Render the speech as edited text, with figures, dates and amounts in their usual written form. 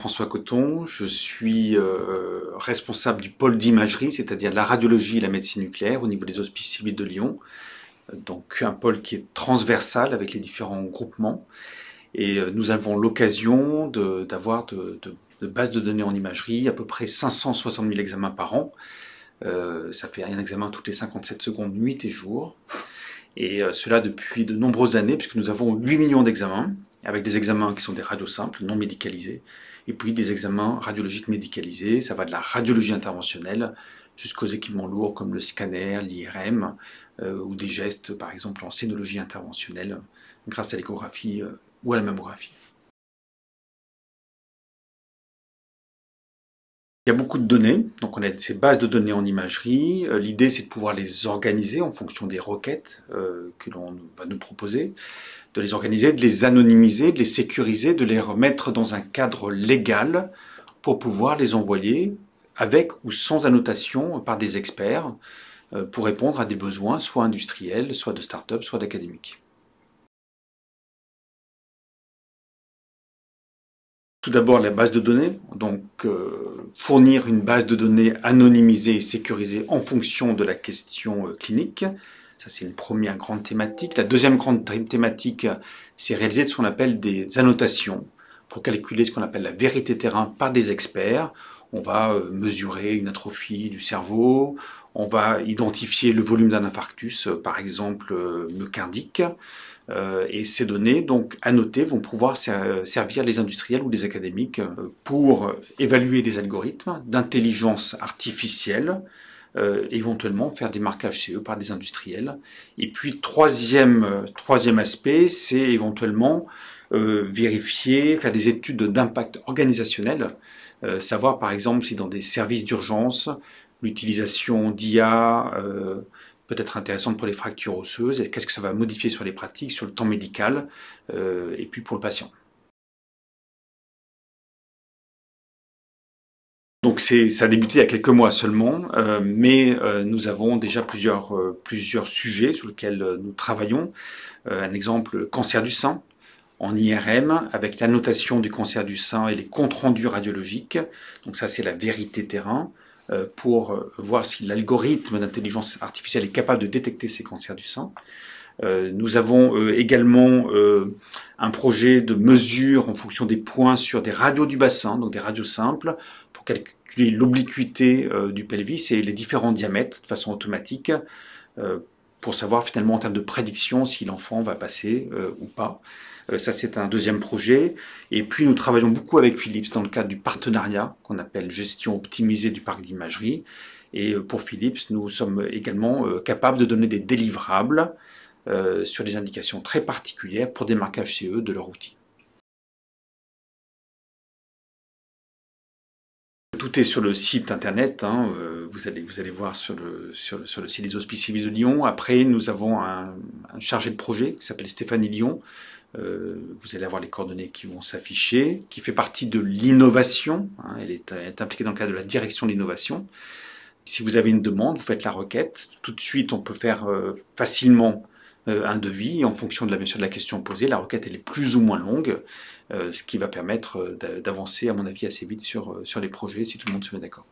François Coton, je suis responsable du pôle d'imagerie, c'est-à-dire la radiologie et la médecine nucléaire au niveau des Hospices civils de Lyon. Donc un pôle qui est transversal avec les différents groupements. Et nous avons l'occasion d'avoir de bases de données en imagerie, à peu près 560 000 examens par an. Ça fait un examen toutes les 57 secondes, nuit et jour. Et cela depuis de nombreuses années, puisque nous avons 8 millions d'examens, avec des examens qui sont des radios simples, non médicalisés, et puis des examens radiologiques médicalisés. Ça va de la radiologie interventionnelle jusqu'aux équipements lourds comme le scanner, l'IRM, ou des gestes, par exemple, en scénologie interventionnelle, grâce à l'échographie ou à la mammographie. Il y a beaucoup de données, donc on a ces bases de données en imagerie. L'idée, c'est de pouvoir les organiser en fonction des requêtes que l'on va nous proposer, de les organiser, de les anonymiser, de les sécuriser, de les remettre dans un cadre légal pour pouvoir les envoyer avec ou sans annotation par des experts pour répondre à des besoins soit industriels, soit de start-up, soit d'académiques. Tout d'abord, la base de données, donc fournir une base de données anonymisée et sécurisée en fonction de la question clinique. Ça, c'est une première grande thématique. La deuxième grande thématique, c'est réaliser ce qu'on appelle des annotations pour calculer ce qu'on appelle la vérité terrain par des experts. On va mesurer une atrophie du cerveau, on va identifier le volume d'un infarctus, par exemple myocardique. Et ces données, donc annotées, vont pouvoir servir les industriels ou les académiques pour évaluer des algorithmes d'intelligence artificielle, éventuellement faire des marquages CE par des industriels. Et puis troisième aspect, c'est éventuellement vérifier, faire des études d'impact organisationnel, savoir par exemple si dans des services d'urgence, l'utilisation d'IA peut être intéressante pour les fractures osseuses, et qu'est-ce que ça va modifier sur les pratiques, sur le temps médical, et puis pour le patient. Donc ça a débuté il y a quelques mois seulement, mais nous avons déjà plusieurs sujets sur lesquels nous travaillons. Un exemple, cancer du sein, en IRM, avec l'annotation du cancer du sein et les comptes rendus radiologiques. Donc ça, c'est la vérité terrain, pour voir si l'algorithme d'intelligence artificielle est capable de détecter ces cancers du sein. Nous avons également un projet de mesure en fonction des points sur des radios du bassin, donc des radios simples, pour calculer l'obliquité du pelvis et les différents diamètres de façon automatique, pour savoir finalement en termes de prédiction si l'enfant va passer ou pas. Ça, c'est un deuxième projet. Et puis, nous travaillons beaucoup avec Philips dans le cadre du partenariat qu'on appelle gestion optimisée du parc d'imagerie. Et pour Philips, nous sommes également capables de donner des délivrables sur des indications très particulières pour des marquages CE de leur outil. Tout est sur le site internet, hein. Vous allez voir sur le site des Hospices civils de Lyon. Après, nous avons un chargé de projet qui s'appelle Stéphanie Lyon. Vous allez avoir les coordonnées qui vont s'afficher, qui fait partie de l'innovation, hein. Elle est impliquée dans le cadre de la direction de l'innovation. Si vous avez une demande, vous faites la requête. Tout de suite, on peut faire facilement un devis en fonction bien sûr de la question posée. La requête elle est plus ou moins longue, ce qui va permettre d'avancer à mon avis assez vite sur les projets si tout le monde se met d'accord.